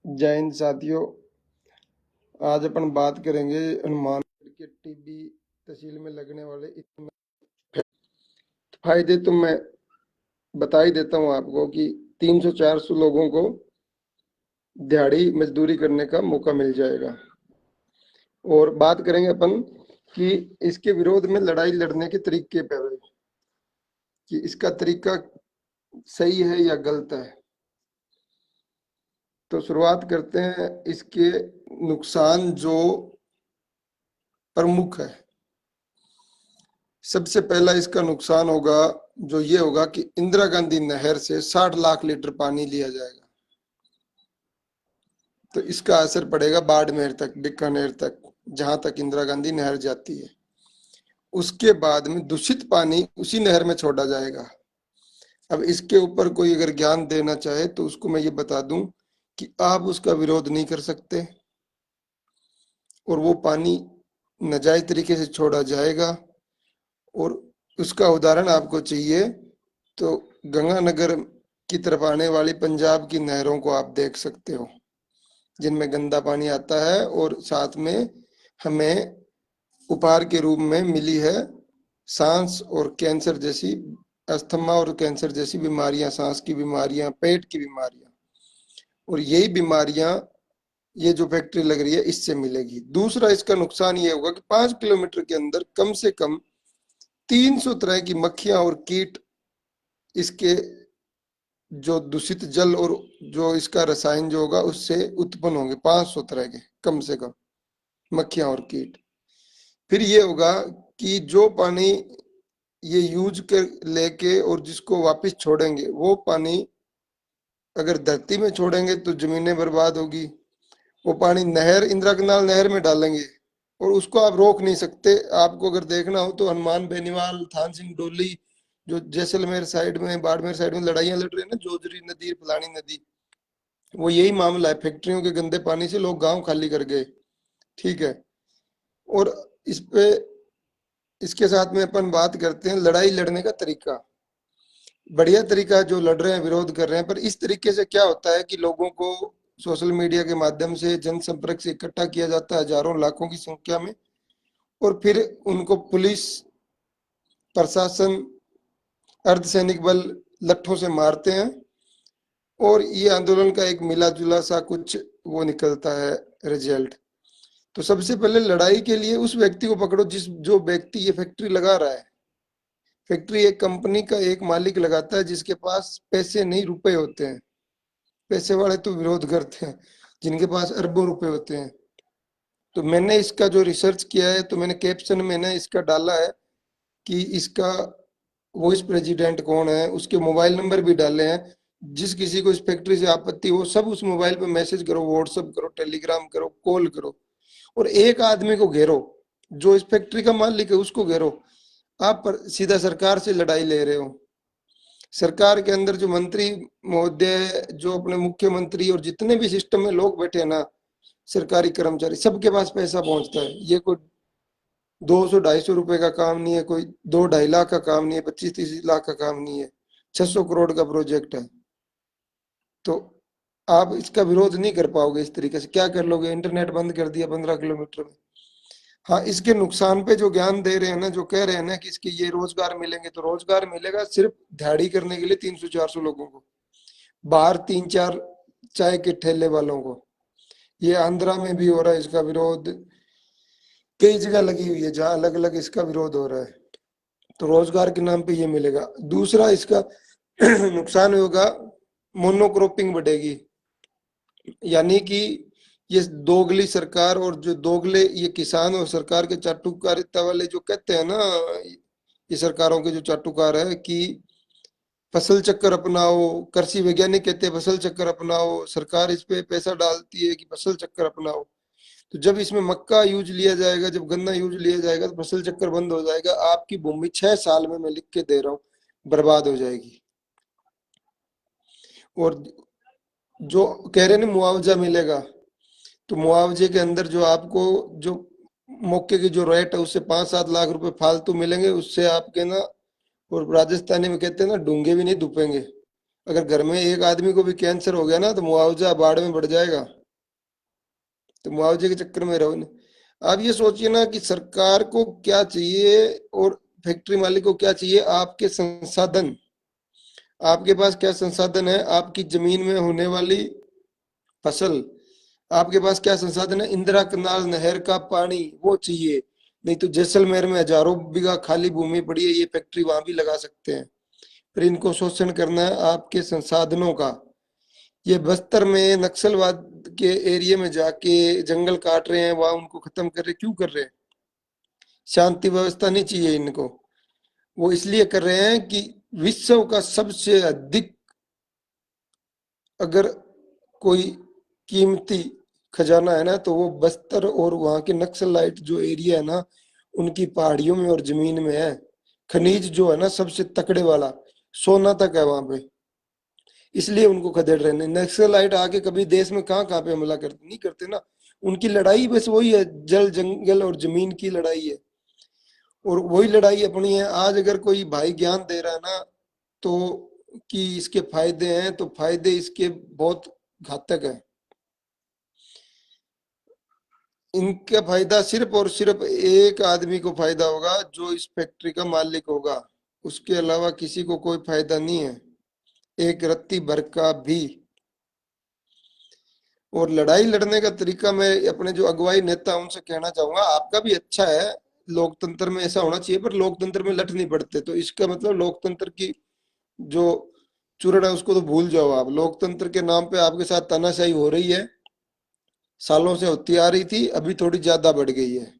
जय हिंद साथियों। आज अपन बात करेंगे हनुमानगढ़ के टीबी तहसील में लगने वाले इतने फायदे। तो मैं बता ही देता हूँ आपको कि 300-400 लोगों को दिहाड़ी मजदूरी करने का मौका मिल जाएगा। और बात करेंगे अपन कि इसके विरोध में लड़ाई लड़ने के तरीके पे कि इसका तरीका सही है या गलत है। तो शुरुआत करते हैं इसके नुकसान जो प्रमुख है। सबसे पहला इसका नुकसान होगा जो ये होगा कि इंदिरा गांधी नहर से 60 लाख लीटर पानी लिया जाएगा। तो इसका असर पड़ेगा बाड़मेर तक, बीकानेर तक, जहां तक इंदिरा गांधी नहर जाती है। उसके बाद में दूषित पानी उसी नहर में छोड़ा जाएगा। अब इसके ऊपर कोई अगर ज्ञान देना चाहे तो उसको मैं ये बता दूं कि आप उसका विरोध नहीं कर सकते और वो पानी नाजायज तरीके से छोड़ा जाएगा। और उसका उदाहरण आपको चाहिए तो गंगानगर की तरफ आने वाली पंजाब की नहरों को आप देख सकते हो, जिनमें गंदा पानी आता है और साथ में हमें उपहार के रूप में मिली है सांस और कैंसर जैसी, अस्थमा और कैंसर जैसी बीमारियां, सांस की बीमारियां, पेट की बीमारियां। और यही बीमारियां ये जो फैक्ट्री लग रही है इससे मिलेगी। दूसरा इसका नुकसान ये होगा कि 5 किलोमीटर के अंदर कम से कम 300 तरह की मक्खियां और कीट इसके जो दूषित जल और जो इसका रसायन जो होगा उससे उत्पन्न होंगे। 500 तरह के कम से कम मक्खियां और कीट। फिर ये होगा कि जो पानी ये यूज कर लेके और जिसको वापस छोड़ेंगे वो पानी अगर धरती में छोड़ेंगे तो जमीनें बर्बाद होगी। वो पानी नहर, इंदिरा कनाल नहर में डालेंगे और उसको आप रोक नहीं सकते। आपको अगर देखना हो तो हनुमान बेनीवाल, थान सिंह डोली, जो जैसलमेर साइड में, बाड़मेर साइड में लड़ाइयां लड़ रहे हैं ना, जोजरी नदी, फलानी नदी, वो यही मामला है। फैक्ट्रियों के गंदे पानी से लोग गांव खाली कर गए। ठीक है। और इस पे इसके साथ में अपन बात करते हैं लड़ाई लड़ने का तरीका। बढ़िया तरीका है जो लड़ रहे हैं, विरोध कर रहे हैं, पर इस तरीके से क्या होता है कि लोगों को सोशल मीडिया के माध्यम से जनसंपर्क से इकट्ठा किया जाता है हजारों लाखों की संख्या में, और फिर उनको पुलिस प्रशासन, अर्धसैनिक बल लट्ठों से मारते हैं और ये आंदोलन का एक मिला जुला सा कुछ वो निकलता है रिजल्ट। तो सबसे पहले लड़ाई के लिए उस व्यक्ति को पकड़ो जिस जो व्यक्ति ये फैक्ट्री लगा रहा है। फैक्ट्री एक कंपनी का एक मालिक लगाता है जिसके पास पैसे नहीं रुपए होते हैं। पैसे वाले तो विरोध करते हैं, जिनके पास अरबों रुपए होते हैं। तो मैंने इसका जो रिसर्च किया है तो मैंने कैप्शन में ना इसका डाला है कि इसका वाइस प्रेसिडेंट कौन है, उसके मोबाइल नंबर भी डाले हैं। जिस किसी को इस फैक्ट्री से आपत्ति हो सब उस मोबाइल पे मैसेज करो, व्हाट्सएप करो, टेलीग्राम करो, कॉल करो और एक आदमी को घेरो जो इस फैक्ट्री का मालिक है, उसको घेरो। आप पर सीधा सरकार से लड़ाई ले रहे हो। सरकार के अंदर जो मंत्री महोदय, जो अपने मुख्यमंत्री और जितने भी सिस्टम में लोग बैठे हैं ना, सरकारी कर्मचारी, सबके पास पैसा पहुंचता है। ये कोई 200-250 रुपए का काम नहीं है, कोई 2-2.5 लाख का काम नहीं है, 25-30 लाख का काम नहीं है। 600 करोड़ का प्रोजेक्ट है। तो आप इसका विरोध नहीं कर पाओगे। इस तरीके से क्या कर लोगे, इंटरनेट बंद कर दिया 15 किलोमीटर में। हाँ, इसके नुकसान पे जो ज्ञान दे रहे हैं ना, जो कह रहे हैं ना कि इसके ये रोजगार मिलेंगे, तो रोजगार मिलेगा सिर्फ दिहाड़ी करने के लिए 300-400 लोगों को, बाहर 3-4 चाय के ठेले वालों को। ये आंध्रा में भी हो रहा है इसका विरोध, कई जगह लगी हुई है जहां अलग अलग इसका विरोध हो रहा है। तो रोजगार के नाम पे ये मिलेगा। दूसरा इसका नुकसान होगा, मोनोक्रॉपिंग बढ़ेगी। यानी कि ये दोगली सरकार और जो दोगले ये किसान और सरकार के चाटुकारिता वाले जो कहते हैं ना, ये सरकारों के जो चाटुकार है कि फसल चक्कर अपनाओ, कृषि वैज्ञानिक कहते हैं फसल चक्कर अपनाओ, सरकार इस पे पैसा डालती है कि फसल चक्कर अपनाओ। तो जब इसमें मक्का यूज लिया जाएगा, जब गन्ना यूज लिया जाएगा तो फसल चक्कर बंद हो जाएगा। आपकी भूमि 6 साल में, मैं लिख के दे रहा हूँ, बर्बाद हो जाएगी। और जो कह रहे हैं ना मुआवजा मिलेगा, तो मुआवजे के अंदर जो आपको जो मौके की जो रेट है उससे 5-7 लाख रुपए फालतू मिलेंगे। उससे आपके ना, और राजस्थानी में कहते हैं ना, डूंगे भी नहीं दुपेंगे। अगर घर में एक आदमी को भी कैंसर हो गया ना तो मुआवजा बाढ़ में बढ़ जाएगा, तो मुआवजे के चक्कर में रहो नहीं। आप ये सोचिए ना कि सरकार को क्या चाहिए और फैक्ट्री मालिक को क्या चाहिए। आपके संसाधन, आपके पास क्या संसाधन है? आपकी जमीन में होने वाली फसल। आपके पास क्या संसाधन है? इंदिरा कनाल नहर का पानी, वो चाहिए। नहीं तो जैसलमेर में हजारों बीघा खाली भूमि पड़ी है, ये फैक्ट्री वहां भी लगा सकते हैं। फिर इनको शोषण करना है आपके संसाधनों का। ये बस्तर में नक्सलवाद के एरिया में जाके जंगल काट रहे हैं, वहां उनको खत्म कर रहे, क्यों कर रहे हैं? शांति व्यवस्था नहीं चाहिए इनको। वो इसलिए कर रहे हैं कि विश्व का सबसे अधिक, अगर कोई कीमती खजाना है ना तो वो बस्तर और वहां के नक्सलाइट जो एरिया है ना, उनकी पहाड़ियों में और जमीन में है। खनिज जो है ना सबसे तकड़े वाला, सोना तक है वहां पे। इसलिए उनको खदेड़ रहे हैं। नक्सलाइट आके कभी देश में कहाँ कहाँ पे हमला करते नहीं करते ना। उनकी लड़ाई बस वही है, जल जंगल और जमीन की लड़ाई है। और वही लड़ाई अपनी है। आज अगर कोई भाई ज्ञान दे रहा है ना तो कि इसके फायदे हैं, तो फायदे इसके बहुत घातक है। इनका फायदा सिर्फ और सिर्फ एक आदमी को फायदा होगा, जो इस फैक्ट्री का मालिक होगा। उसके अलावा किसी को कोई फायदा नहीं है, एक रत्ती भर का भी। और लड़ाई लड़ने का तरीका मैं अपने जो अगुवाई नेता उनसे कहना चाहूंगा, आपका भी अच्छा है, लोकतंत्र में ऐसा होना चाहिए, पर लोकतंत्र में लठ नहीं पड़ते। तो इसका मतलब लोकतंत्र की जो चूरण है उसको तो भूल जाओ आप। लोकतंत्र के नाम पे आपके साथ तानाशाही हो रही है, सालों से होती आ रही थी, अभी थोड़ी ज्यादा बढ़ गई है।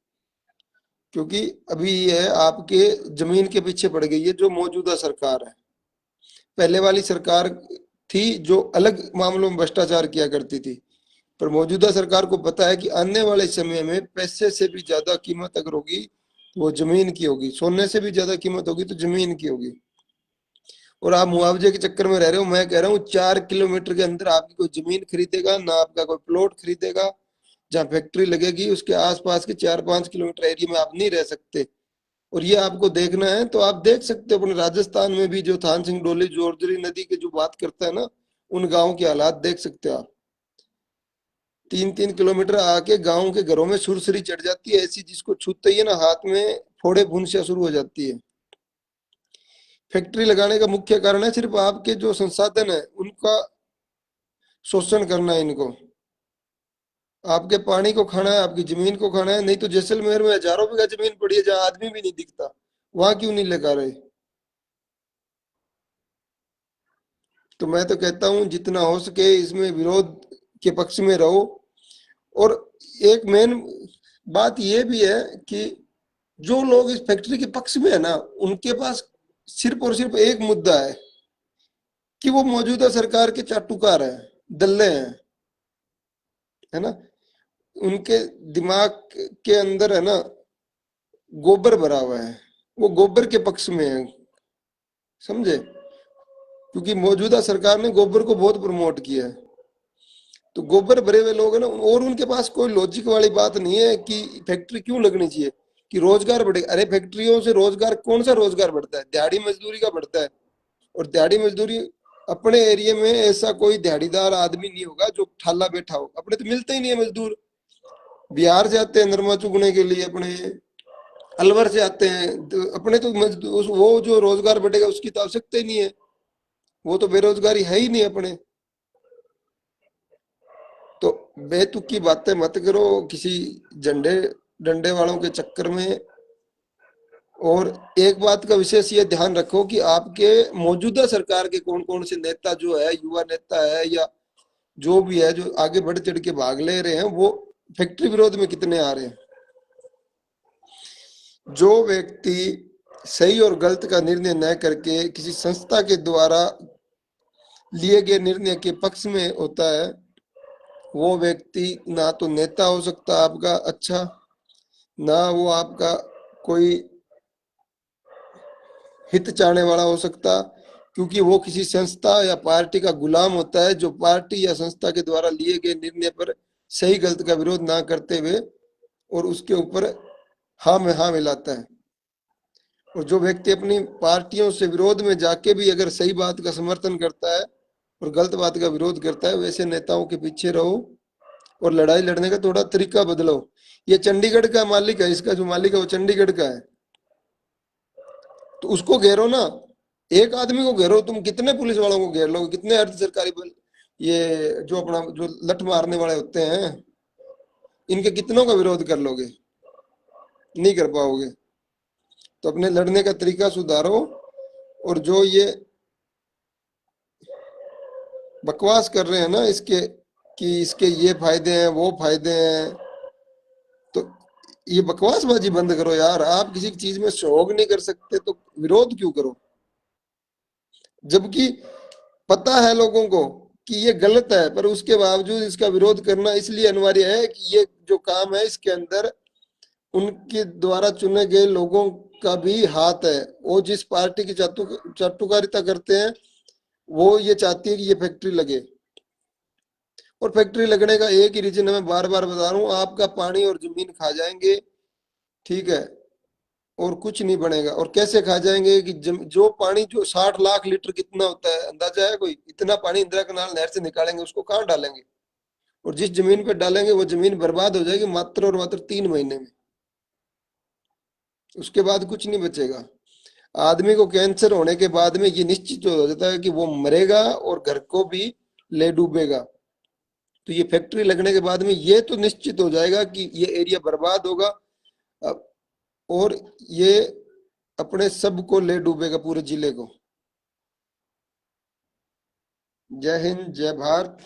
क्योंकि अभी ये आपके जमीन के पीछे पड़ गई है जो मौजूदा सरकार है। पहले वाली सरकार थी जो अलग मामलों में भ्रष्टाचार किया करती थी, पर मौजूदा सरकार को पता है कि आने वाले समय में पैसे से भी ज्यादा कीमत अगर होगी तो वो जमीन की होगी, सोने से भी ज्यादा कीमत होगी तो जमीन की होगी। और आप मुआवजे के चक्कर में रह रहे हो। मैं कह रहा हूँ 4 किलोमीटर के अंदर आपकी कोई जमीन खरीदेगा ना, आपका कोई प्लॉट खरीदेगा। जहाँ फैक्ट्री लगेगी उसके आसपास के 4-5 किलोमीटर एरिया में आप नहीं रह सकते। और ये आपको देखना है तो आप देख सकते हो, अपने राजस्थान में भी जो थान सिंह डोली जोरजरी नदी की जो बात करता है ना, उन गाँव के हालात देख सकते हो आप। 3-3 किलोमीटर आके गाँव के घरों में सुरसरी चढ़ जाती है ऐसी, जिसको छूते ही है ना हाथ में फोड़े फुंसियां शुरू हो जाती है। फैक्ट्री लगाने का मुख्य कारण है सिर्फ आपके जो संसाधन है उनका शोषण करना है इनको। आपके पानी को खाना है, आपकी जमीन को खाना है। नहीं तो जैसलमेर में हजारों बीघा जमीन पड़ी है जहाँ आदमी भी नहीं दिखता, वहां क्यों नहीं लगा रहे? तो मैं तो कहता हूँ जितना हो सके इसमें विरोध के पक्ष में रहो। और एक मेन बात यह भी है कि जो लोग इस फैक्ट्री के पक्ष में है ना, उनके पास सिर्फ और सिर्फ एक मुद्दा है कि वो मौजूदा सरकार के चाटुकार है, दल्ले हैं, है ना। उनके दिमाग के अंदर है ना गोबर भरा हुआ है, वो गोबर के पक्ष में है, समझे। क्योंकि मौजूदा सरकार ने गोबर को बहुत प्रमोट किया है। तो गोबर भरे हुए लोग है ना, और उनके पास कोई लॉजिक वाली बात नहीं है कि फैक्ट्री क्यों लगनी चाहिए, कि रोजगार बढ़ेगा। अरे फैक्ट्रियों से रोजगार, कौन सा रोजगार बढ़ता है? दिहाड़ी मजदूरी का बढ़ता है। और दिहाड़ी मजदूरी, अपने एरिया में ऐसा कोई दिहाड़ीदार आदमी नहीं होगा जो ठाला बैठा हो। अपने तो मिलते ही नहीं है मजदूर। बिहार से आते हैं नरमा चुगने के लिए, अपने अलवर से आते हैं, तो अपने तो मजदूर, वो जो रोजगार बढ़ेगा उसकी तो आवश्यकता ही नहीं है। वो तो बेरोजगारी है ही नहीं अपने। तो बेतुकी की बातें मत करो किसी झंडे डंडे वालों के चक्कर में। और एक बात का विशेष ये ध्यान रखो कि आपके मौजूदा सरकार के कौन कौन से नेता जो है, युवा नेता है या जो भी है, जो आगे बढ़ चढ़ के भाग ले रहे हैं, वो फैक्ट्री विरोध में कितने आ रहे हैं। जो व्यक्ति सही और गलत का निर्णय न करके किसी संस्था के द्वारा लिए गए निर्णय के पक्ष में होता है, वो व्यक्ति ना तो नेता हो सकता आपका अच्छा, ना वो आपका कोई हित चाहने वाला हो सकता। क्योंकि वो किसी संस्था या पार्टी का गुलाम होता है, जो पार्टी या संस्था के द्वारा लिए गए निर्णय पर सही गलत का विरोध ना करते हुए और उसके ऊपर हाँ में हाँ मिलाता है। और जो व्यक्ति अपनी पार्टियों से विरोध में जाके भी अगर सही बात का समर्थन करता है और गलत बात का विरोध करता है, वैसे नेताओं के पीछे रहो और लड़ाई लड़ने का थोड़ा तरीका बदलो। ये चंडीगढ़ का मालिक है, इसका जो मालिक है वो चंडीगढ़ का है, तो उसको घेरो ना। एक आदमी को घेरो, तुम कितने पुलिस वालों को घेर लोगे, कितने अर्ध सरकारी बल, ये जो अपना जो लठ मारने वाले होते हैं, इनके कितनों का विरोध कर लोगे? नहीं कर पाओगे। तो अपने लड़ने का तरीका सुधारो। और जो ये बकवास कर रहे हैं ना इसके, कि इसके ये फायदे हैं वो फायदे हैं, तो ये बकवासबाजी बंद करो यार। आप किसी चीज में सहयोग नहीं कर सकते तो विरोध क्यों करो? जबकि पता है लोगों को कि ये गलत है, पर उसके बावजूद इसका विरोध करना इसलिए अनिवार्य है कि ये जो काम है इसके अंदर उनके द्वारा चुने गए लोगों का भी हाथ है। वो जिस पार्टी की चाटुकारिता करते हैं, वो ये चाहती है कि ये फैक्ट्री लगे। और फैक्ट्री लगने का एक ही रीजन है, मैं बार बार बता रहा हूँ, आपका पानी और जमीन खा जाएंगे, ठीक है, और कुछ नहीं बनेगा। और कैसे खा जाएंगे कि जो पानी जो 60 लाख लीटर कितना होता है, अंदाजा है कोई? इतना पानी इंदिरा कनाल नहर से निकालेंगे, उसको कहाँ डालेंगे? और जिस जमीन पे डालेंगे वो जमीन बर्बाद हो जाएगी मात्र और मात्र 3 महीने में। उसके बाद कुछ नहीं बचेगा। आदमी को कैंसर होने के बाद में ये निश्चित हो जाता है कि वो मरेगा और घर को भी ले डूबेगा। तो ये फैक्ट्री लगने के बाद में ये तो निश्चित हो जाएगा कि ये एरिया बर्बाद होगा। और ये अपने सब को ले डूबेगा, पूरे जिले को। जय हिंद, जय भारत।